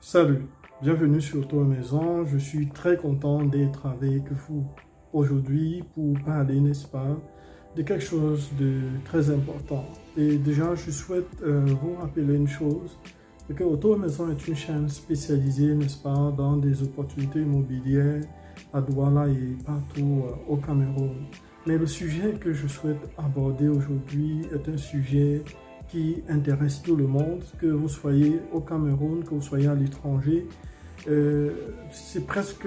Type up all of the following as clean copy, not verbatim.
Salut, bienvenue sur Toi Maison. Je suis très content d'être avec vous aujourd'hui pour parler, n'est-ce pas, de quelque chose de très important. Et déjà, je souhaite vous rappeler une chose, c'est que Auto Maison est une chaîne spécialisée, n'est-ce pas, dans des opportunités immobilières à Douala et partout au Cameroun. Mais le sujet que je souhaite aborder aujourd'hui est un sujet qui intéresse tout le monde, que vous soyez au Cameroun, que vous soyez à l'étranger. C'est presque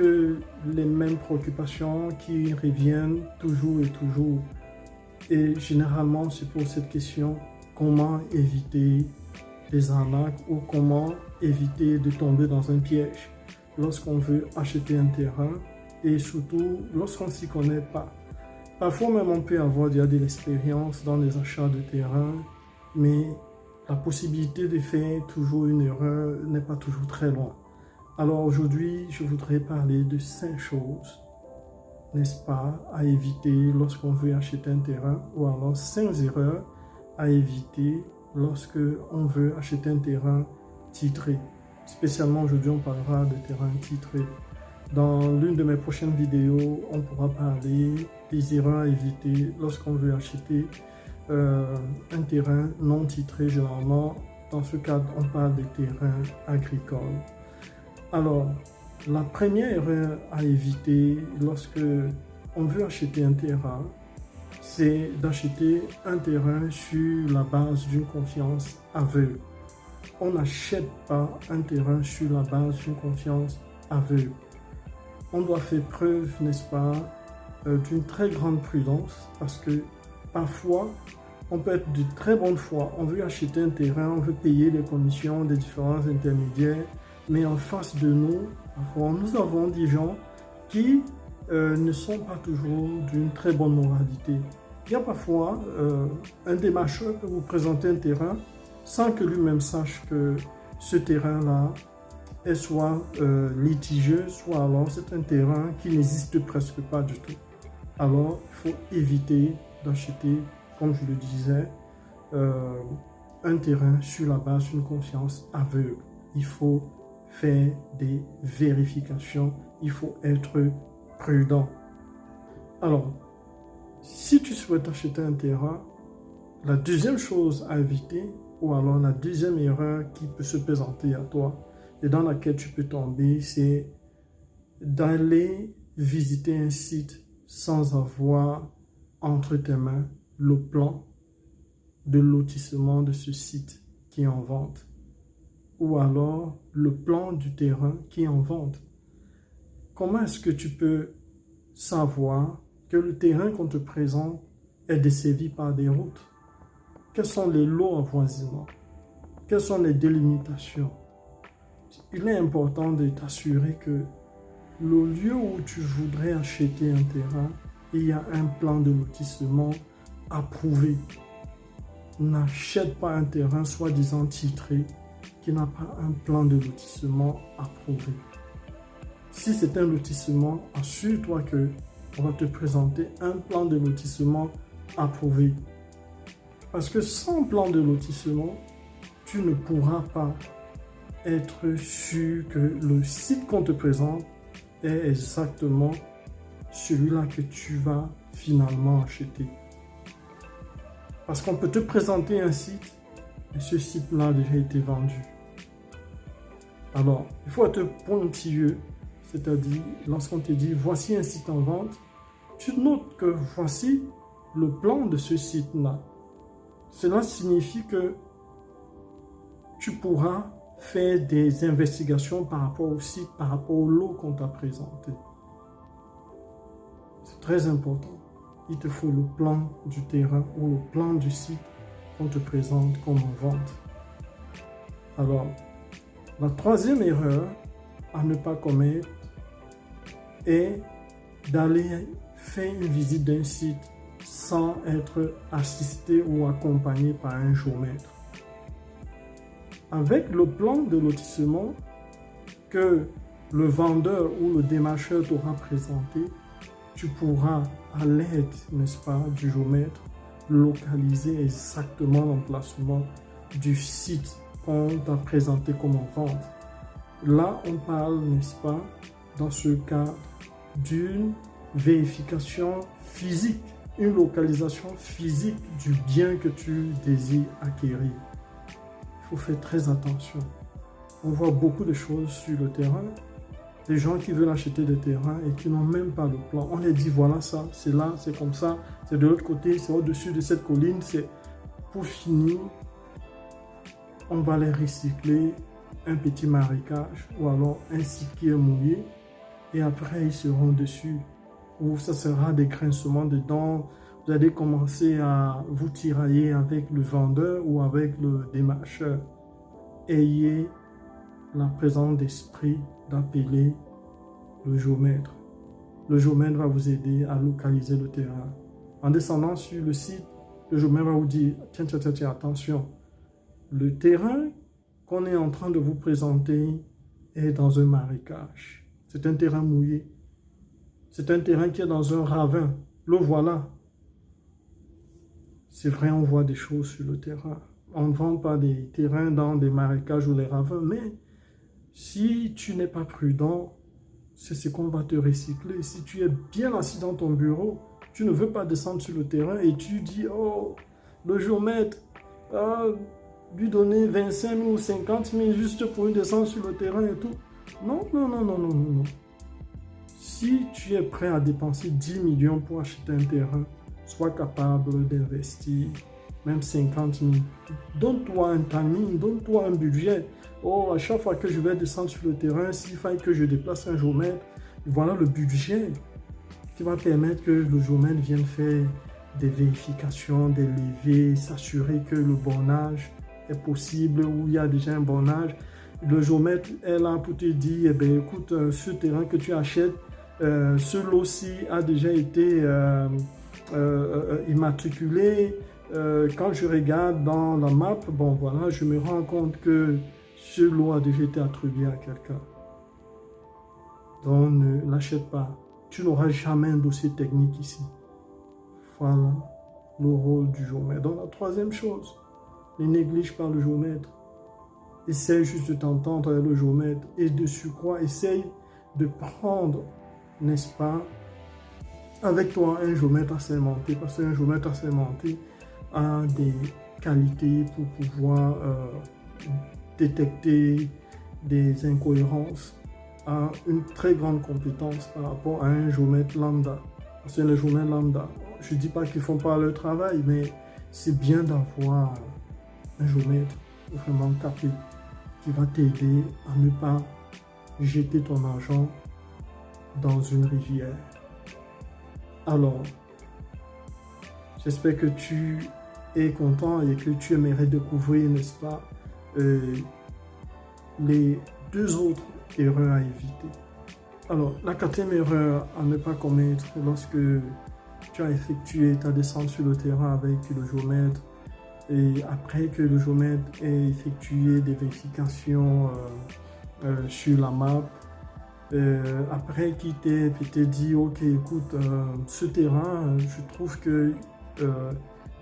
les mêmes préoccupations qui reviennent toujours et toujours. Et généralement, c'est pour cette question, comment éviter les arnaques ou comment éviter de tomber dans un piège lorsqu'on veut acheter un terrain et surtout lorsqu'on ne s'y connaît pas. Parfois même, on peut avoir déjà de l'expérience dans les achats de terrain, mais la possibilité de faire toujours une erreur n'est pas toujours très loin. Alors aujourd'hui, je voudrais parler de 5 choses, n'est-ce pas, à éviter lorsqu'on veut acheter un terrain, ou alors 5 erreurs à éviter lorsque on veut acheter un terrain titré. Spécialement aujourd'hui, on parlera de terrain titré. Dans l'une de mes prochaines vidéos, on pourra parler des erreurs à éviter lorsqu'on veut acheter un terrain non titré. Généralement, dans ce cadre, on parle des terrains agricoles. Alors, la première erreur à éviter lorsque on veut acheter un terrain, c'est d'acheter un terrain sur la base d'une confiance aveugle. On n'achète pas un terrain sur la base d'une confiance aveugle. On doit faire preuve, n'est-ce pas, d'une très grande prudence parce que parfois, on peut être de très bonne foi. On veut acheter un terrain, on veut payer les commissions des différents intermédiaires, mais en face de nous, parfois, nous avons des gens qui ne sont pas toujours d'une très bonne moralité. Il y a parfois un démarcheur peut vous présenter un terrain sans que lui-même sache que ce terrain-là est soit litigieux, soit alors c'est un terrain qui n'existe presque pas du tout. Alors, il faut éviter d'acheter, comme je le disais, un terrain sur la base d'une confiance aveugle. Il faut faire des vérifications, il faut être prudent. Alors, si tu souhaites acheter un terrain, la deuxième chose à éviter, ou alors la deuxième erreur qui peut se présenter à toi et dans laquelle tu peux tomber, c'est d'aller visiter un site sans avoir entre tes mains le plan de lotissement de ce site qui est en vente ou alors le plan du terrain qui est en vente. Comment est-ce que tu peux savoir que le terrain qu'on te présente est desservi par des routes? Quels sont les lots avoisinants? Quelles sont les délimitations? Il est important de t'assurer que le lieu où tu voudrais acheter un terrain, il y a un plan de lotissement approuvé. N'achète pas un terrain soi-disant titré qui n'a pas un plan de lotissement approuvé. Si c'est un lotissement, assure-toi que on va te présenter un plan de lotissement approuvé. Parce que sans plan de lotissement, tu ne pourras pas être sûr que le site qu'on te présente est exactement celui-là que tu vas finalement acheter. Parce qu'on peut te présenter un site et ce site-là a déjà été vendu. Alors, il faut être pointilleux, c'est-à-dire lorsqu'on te dit voici un site en vente, tu notes que voici le plan de ce site-là. Cela signifie que tu pourras faire des investigations par rapport au site, par rapport au lot qu'on t'a présenté. C'est très important. Il te faut le plan du terrain ou le plan du site qu'on te présente comme en vente. Alors, la troisième erreur à ne pas commettre est d'aller faire une visite d'un site sans être assisté ou accompagné par un géomètre. Avec le plan de lotissement que le vendeur ou le démarcheur t'aura présenté, tu pourras, à l'aide, n'est-ce pas, du géomètre, localiser exactement l'emplacement du site qu'on t'a présenté comme en vente. Là, on parle, n'est-ce pas, dans ce cas, d'une vérification physique, une localisation physique du bien que tu désires acquérir. Il faut faire très attention. On voit beaucoup de choses sur le terrain. Des gens qui veulent acheter des terrains et qui n'ont même pas de plan. On les dit, voilà ça, c'est là, c'est comme ça, c'est de l'autre côté, c'est au-dessus de cette colline. C'est pour finir, on va les recycler un petit marécage ou alors un site qui est mouillé et après ils seront dessus. Ou ça sera des grincements dedans. Vous allez commencer à vous tirailler avec le vendeur ou avec le démarcheur. Ayez la présence d'esprit d'appeler le géomètre. Le géomètre va vous aider à localiser le terrain. En descendant sur le site, le géomètre va vous dire, tiens, attention, le terrain qu'on est en train de vous présenter est dans un marécage. C'est un terrain mouillé. C'est un terrain qui est dans un ravin. Le voilà. C'est vrai, on voit des choses sur le terrain. On ne vend pas des terrains dans des marécages ou les ravins, mais si tu n'es pas prudent, c'est ce qu'on va te recycler. Si tu es bien assis dans ton bureau, tu ne veux pas descendre sur le terrain et tu dis, oh, le géomètre, lui donner 25 000 ou 50 000 juste pour une descente sur le terrain et tout. Non. Si tu es prêt à dépenser 10 millions pour acheter un terrain, sois capable d'investir même 50 000. Donne-toi un timing, donne-toi un budget. Oh, à chaque fois que je vais descendre sur le terrain, s'il faille que je déplace un géomètre, voilà le budget qui va permettre que le géomètre vienne faire des vérifications, des levées, s'assurer que le bornage est possible, où il y a déjà un bornage. Le géomètre est là pour te dire, eh bien, écoute, ce terrain que tu achètes, ce lot-ci a déjà été immatriculé. Quand je regarde dans la map, bon voilà, je me rends compte que ce lot a déjà été attribué à quelqu'un. Donc ne l'achète pas. Tu n'auras jamais un dossier technique ici. Voilà le rôle du géomètre. Donc la troisième chose, ne néglige pas le géomètre. Essaye juste de t'entendre avec le géomètre et de surcroît, essaye de prendre, n'est-ce pas, avec toi un géomètre assermenté, parce qu'un géomètre assermenté a des qualités pour pouvoir détecter des incohérences, a une très grande compétence par rapport à un géomètre lambda. Parce que les géomètres lambda, je ne dis pas qu'ils ne font pas leur travail, mais c'est bien d'avoir un géomètre vraiment capé qui va t'aider à ne pas jeter ton argent dans une rivière. Alors, j'espère que tu es content et que tu aimerais découvrir, n'est-ce pas, les deux autres erreurs à éviter. Alors, la quatrième erreur à ne pas commettre lorsque tu as effectué ta descente sur le terrain avec le géomètre et après que le géomètre ait effectué des vérifications sur la map, après qu'il t'ait peut-être dit, ok, écoute, ce terrain, je trouve que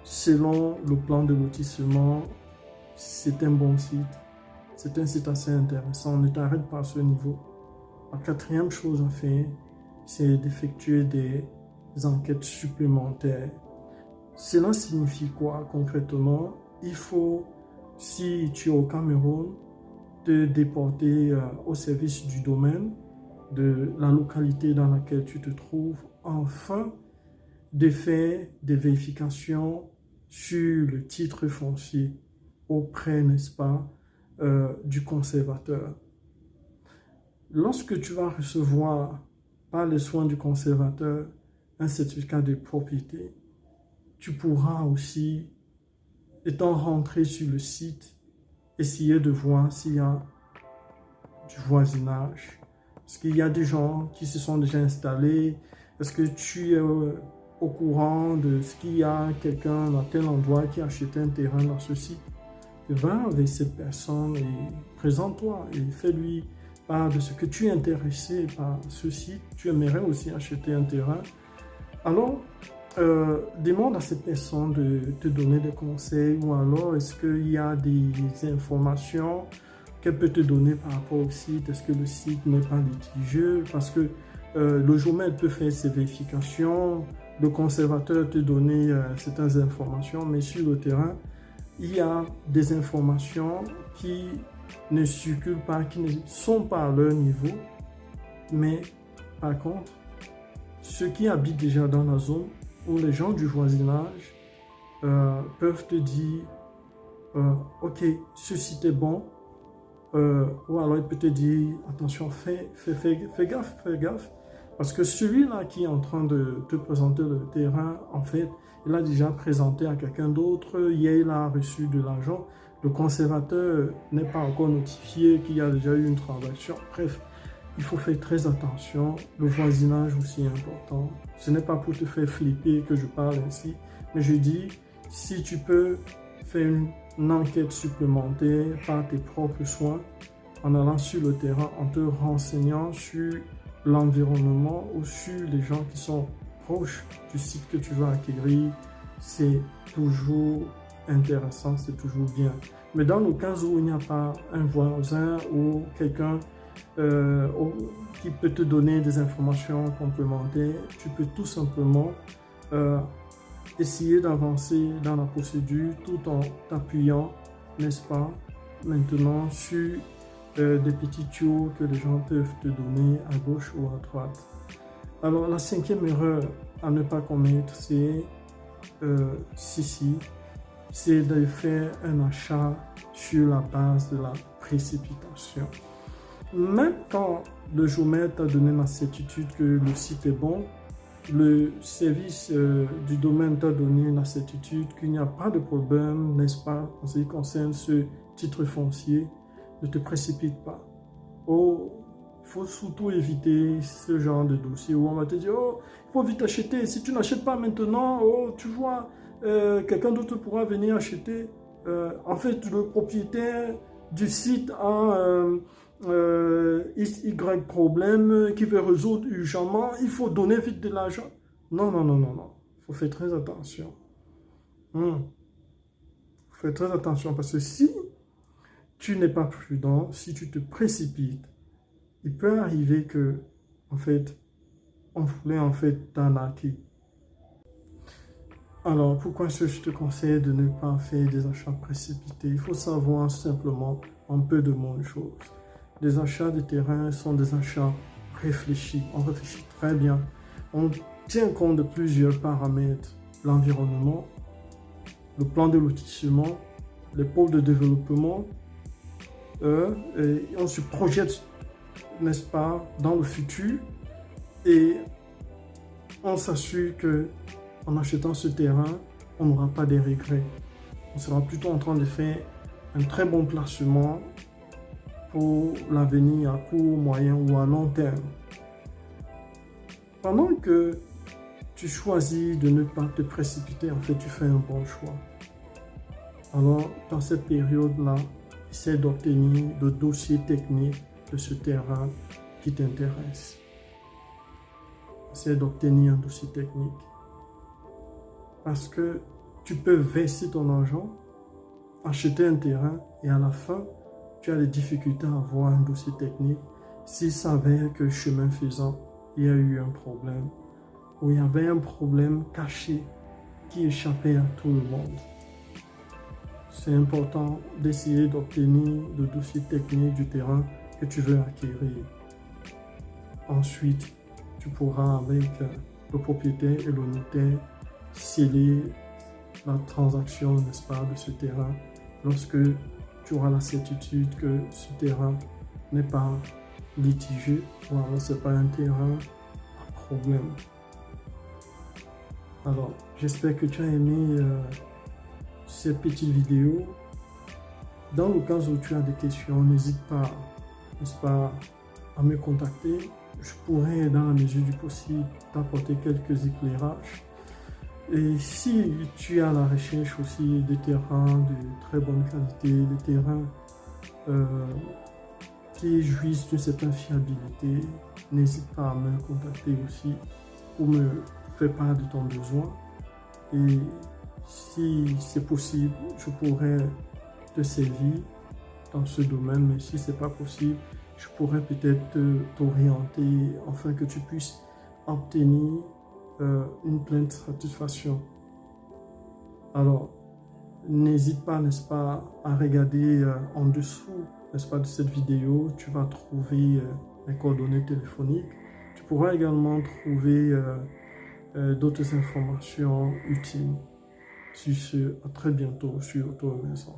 selon le plan de lotissement, c'est un bon site. C'est un site assez intéressant. Ne t'arrête pas à ce niveau. La quatrième chose à faire, c'est d'effectuer des enquêtes supplémentaires. Cela signifie quoi concrètement? Il faut, si tu es au Cameroun, te déporter au service du domaine de la localité dans laquelle tu te trouves, afin de faire des vérifications sur le titre foncier auprès, n'est-ce pas, du conservateur. Lorsque tu vas recevoir par les soins du conservateur un certificat de propriété, tu pourras aussi, étant rentré sur le site, essayer de voir s'il y a du voisinage. Est-ce qu'il y a des gens qui se sont déjà installés? Est-ce que tu es au courant de ce qu'il y a quelqu'un dans tel endroit qui a acheté un terrain dans ce site? Va avec cette personne et présente-toi et fais-lui part de ce que tu es intéressé par ce site. Tu aimerais aussi acheter un terrain. Alors, demande à cette personne de te donner des conseils, ou alors est-ce qu'il y a des informations qu'elle peut te donner par rapport au site. Est-ce que le site n'est pas litigieux? Parce que le géomètre peut faire ses vérifications, le conservateur te donner certaines informations, mais sur le terrain, il y a des informations qui ne circulent pas, qui ne sont pas à leur niveau, mais par contre, ceux qui habitent déjà dans la zone ou les gens du voisinage peuvent te dire ok, ce site est bon, ou alors il peut te dire attention, fais gaffe, parce que celui-là qui est en train de te présenter le terrain, en fait, il a déjà présenté à quelqu'un d'autre, hier il a reçu de l'argent, le conservateur n'est pas encore notifié qu'il y a déjà eu une transaction, bref. Il faut faire très attention, le voisinage aussi est important. Ce n'est pas pour te faire flipper que je parle ainsi, mais je dis, si tu peux faire une enquête supplémentaire par tes propres soins, en allant sur le terrain, en te renseignant sur l'environnement ou sur les gens qui sont proches du site que tu veux acquérir, c'est toujours intéressant, c'est toujours bien. Mais dans le cas où il n'y a pas un voisin ou quelqu'un qui peut te donner des informations complémentaires, tu peux tout simplement essayer d'avancer dans la procédure tout en t'appuyant, n'est-ce pas, maintenant sur des petits tuyaux que les gens peuvent te donner à gauche ou à droite. Alors la cinquième erreur à ne pas commettre, c'est c'est de faire un achat sur la base de la précipitation. Même quand le géomètre a donné la certitude que le site est bon, le service du domaine t'a donné la certitude qu'il n'y a pas de problème, n'est-ce pas, en ce qui concerne ce titre foncier, ne te précipite pas. Oh, il faut surtout éviter ce genre de dossier où on va te dire, oh, il faut vite acheter, si tu n'achètes pas maintenant, oh, tu vois, quelqu'un d'autre pourra venir acheter. En fait, le propriétaire du site a Y problème qui veut résoudre urgemment, il faut donner vite de l'argent. Non, il faut faire très attention. Il faut faire très attention parce que si tu n'es pas prudent, si tu te précipites, il peut arriver que, en fait, on voulait en fait t'arnaquer. Alors, pourquoi est-ce que je te conseille de ne pas faire des achats précipités? Il faut savoir simplement un peu de moins de choses. Les achats de terrain sont des achats réfléchis. On réfléchit très bien. On tient compte de plusieurs paramètres. L'environnement, le plan de lotissement, les pôles de développement. Et on se projette, n'est-ce pas, dans le futur. Et on s'assure que en achetant ce terrain, on n'aura pas de regrets. On sera plutôt en train de faire un très bon placement pour l'avenir à court, moyen ou à long terme. Pendant que tu choisis de ne pas te précipiter, en fait, tu fais un bon choix. Alors, dans cette période-là, essaie d'obtenir le dossier technique de ce terrain qui t'intéresse. Essaie d'obtenir un dossier technique. Parce que tu peux verser ton argent, acheter un terrain et à la fin, tu as des difficultés à avoir un dossier technique s'il s'avère que chemin faisant, il y a eu un problème ou il y avait un problème caché qui échappait à tout le monde. C'est important d'essayer d'obtenir le dossier technique du terrain que tu veux acquérir. Ensuite, tu pourras avec le propriétaire et le notaire sceller la transaction, n'est-ce pas, de ce terrain lorsque tu auras la certitude que ce terrain n'est pas litigieux ou alors ce n'est pas un terrain à problème. Alors, j'espère que tu as aimé cette petite vidéo. Dans le cas où tu as des questions, n'hésite pas, n'est-ce pas, à me contacter. Je pourrais, dans la mesure du possible, t'apporter quelques éclairages. Et si tu es à la recherche aussi de terrains de très bonne qualité, des terrains qui jouissent d'une certaine fiabilité, n'hésite pas à me contacter aussi pour me faire part de ton besoin. Et si c'est possible, je pourrais te servir dans ce domaine, mais si ce n'est pas possible, je pourrais peut-être t'orienter afin que tu puisses obtenir une pleine satisfaction. Alors, n'hésite pas, n'est-ce pas, à regarder en dessous, n'est-ce pas, de cette vidéo. Tu vas trouver mes coordonnées téléphoniques. Tu pourras également trouver d'autres informations utiles. Sur ce, à très bientôt sur Auto Maison.